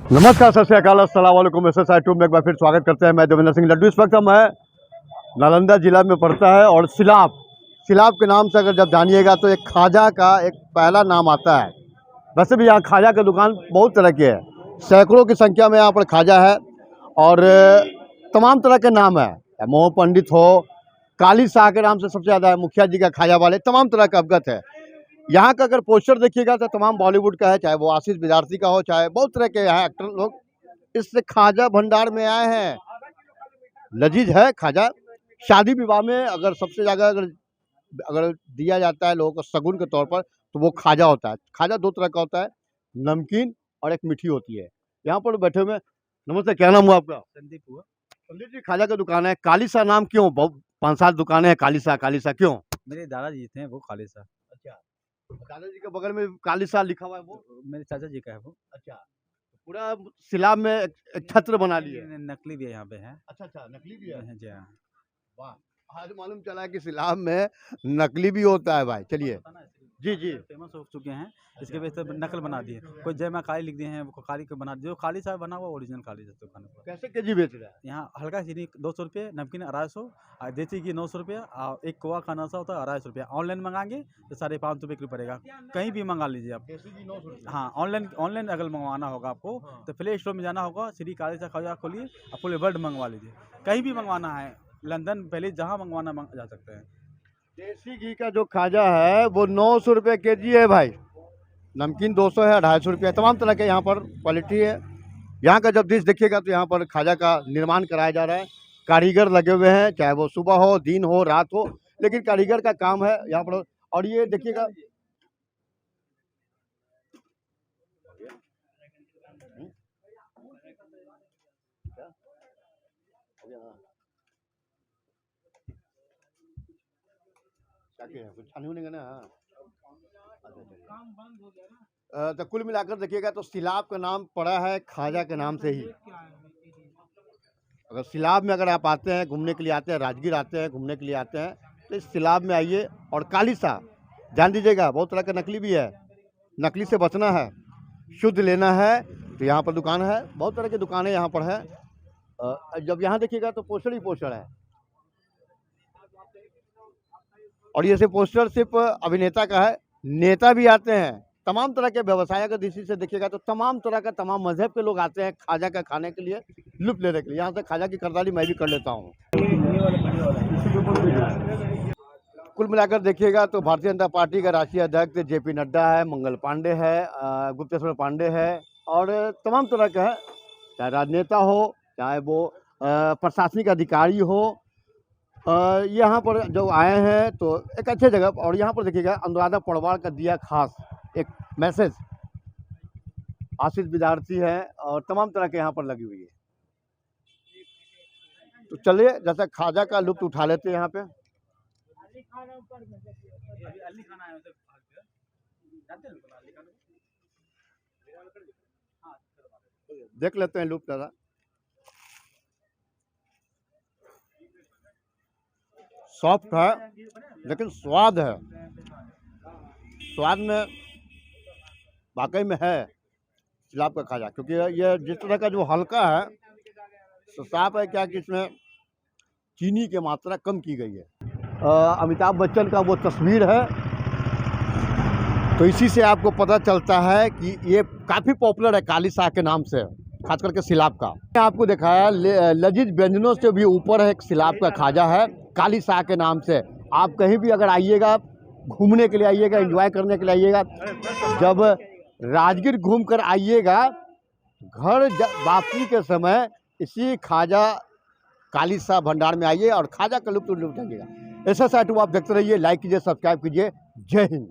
नमस्कार, सत श्री अकाल, अस्सलाम वालेकुम। SSI ट्यूब में एक बार फिर स्वागत करते हैं। मैं देवेंद्र सिंह लड्डू। इस वक्त हम है नालंदा जिला में पड़ता है और सिलाब के नाम से अगर जब जानिएगा तो एक खाजा का एक पहला नाम आता है। वैसे भी यहाँ खाजा की दुकान बहुत तरह की है, सैकड़ों की संख्या में यहाँ पर खाजा है और तमाम तरह के नाम है। मोह पंडित हो, काली शाह के नाम से सबसे ज़्यादा है, मुखिया जी का खाजा वाले, तमाम तरह का अवगत है। यहाँ का अगर पोस्टर देखिएगा तो तमाम बॉलीवुड का है, चाहे वो आशीष विद्यार्थी का हो, चाहे बहुत तरह के यहाँ एक्टर लोग इस खाजा भंडार में आए हैं। लजीज है खाजा। शादी विवाह में अगर सबसे ज़्यादा अगर दिया जाता है लोगों को शगुन के तौर पर तो वो खाजा होता है। खाजा दो तरह का होता है, नमकीन और एक मीठी होती है। यहाँ पर बैठे हुए, नमस्ते, क्या नाम हुआ आपका? संदीप हुआ। संदीप जी, खाजा की दुकान है, काली शाह नाम क्यों? बहुत 5-7 दुकानें हैं, काली शाह क्यों? मेरे दादाजी थे वो खाली सा। अच्छा, दादाजी के बगल में काली शाह लिखा हुआ है, वो मेरे चाचा जी का है वो। अच्छा, पूरा सिलाब में एक छत्र बना लिए। नकली भी यहाँ पे है। अच्छा, नकली भी है। जी हाँ। वाह, आज मालूम चला है कि सिलाब में नकली भी होता है भाई। चलिए, जी जी, फेमस हो चुके हैं, इसके वजह से नकल बना दिए। कोई जय माँ काली लिख दिए हैं, वो काली को बना जो खाली सा बना हुआ ओरिजिनल खाली सा दुकान पर। कैसे केजी बेच रहा है? यहाँ हल्का चीनी 200 रुपये, नमकीन 250, और देसी घी 900 रुपया, और एक कोआ का नशा होता है 250 रुपया। ऑनलाइन मंगाएंगे तो 550 रुपये किलो पड़ेगा, कहीं भी मंगा लीजिए आप। हाँ, ऑनलाइन अगर मंगवाना होगा आपको तो प्ले स्टोर में जाना होगा, श्री काली सा खाजा खोलिए, आप फुल वर्ल्ड मंगवा लीजिए। कहीं भी मंगवाना है, लंदन पहले जहाँ मंगवाना जा सकते हैं। देसी घी का जो खाजा है वो 900 रुपये केजी है भाई। नमकीन 200 है, 250 रुपये, तमाम तरह के यहाँ पर क्वालिटी है। यहाँ का जब डिश देखिएगा तो यहाँ पर खाजा का निर्माण कराया जा रहा है। कारीगर लगे हुए हैं, चाहे वो सुबह हो, दिन हो, रात हो, लेकिन कारीगर का काम है यहाँ पर। और ये देखिएगा, कुछ छानी होने का ना। तो कुल मिलाकर देखिएगा तो सिलाब का नाम पड़ा है खाजा के नाम से ही। अगर सिलाब में अगर आप आते हैं, घूमने के लिए आते हैं, राजगीर आते हैं, घूमने के लिए आते हैं, तो इस सिलाब में आइए। और काली शाह ध्यान दीजिएगा, बहुत तरह का नकली भी है, नकली से बचना है, शुद्ध लेना है तो यहाँ पर दुकान है। बहुत तरह की दुकानें यहाँ पर है। जब यहाँ देखिएगा तो पोस्टर ही पोस्टर है, और ये सिर्फ पोस्टर सिर्फ अभिनेता का है, नेता भी आते हैं। तमाम तरह के व्यवसाय का दृष्टि से देखिएगा तो तमाम तरह का, तमाम मजहब के लोग आते हैं खाजा का खाने के लिए, लुत्फ लेने के लिए। यहाँ से खाजा की खरीदारी मैं भी कर लेता हूँ। कुल मिलाकर देखिएगा तो भारतीय जनता पार्टी का राष्ट्रीय अध्यक्ष JP नड्डा है, मंगल पांडे है, गुप्तेश्वर पांडे है, और तमाम तरह का है, चाहे राजनेता हो, चाहे वो प्रशासनिक अधिकारी हो। यहाँ पर जो आए हैं तो एक अच्छे जगह। और यहाँ पर देखिएगा अनुराधा पौडवाल का दिया खास एक मैसेज, आशीष विद्यार्थी है, और तमाम तरह के यहाँ पर लगी हुई है। तो चलिए जैसे खाजा का लुत्फ उठा लेते हैं यहाँ पे। देख लेते हैं लुत्फ ज़रा। सॉफ्ट है लेकिन स्वाद है, स्वाद में वाकई में है सिलाब का खाजा, क्योंकि ये जिस तरह का जो हल्का है तो साफ है क्या कि इसमें चीनी की मात्रा कम की गई है। अमिताभ बच्चन का वो तस्वीर है, तो इसी से आपको पता चलता है कि ये काफ़ी पॉपुलर है काली शाह के नाम से, खास करके सिलाब का। आपको दिखाया लजीज व्यंजनों से भी ऊपर है, एक सिलाब का खाजा है काली शाह के नाम से। आप कहीं भी अगर आइएगा, घूमने के लिए आइएगा, एंजॉय करने के लिए आइएगा, जब राजगीर घूम कर आइएगा, घर वापसी के समय इसी खाजा काली शाह भंडार में आइए और खाजा का लुत्फ उठाइएगा। SSI ट्यूब आप देखते रहिए, लाइक कीजिए, सब्सक्राइब कीजिए। जय हिंद।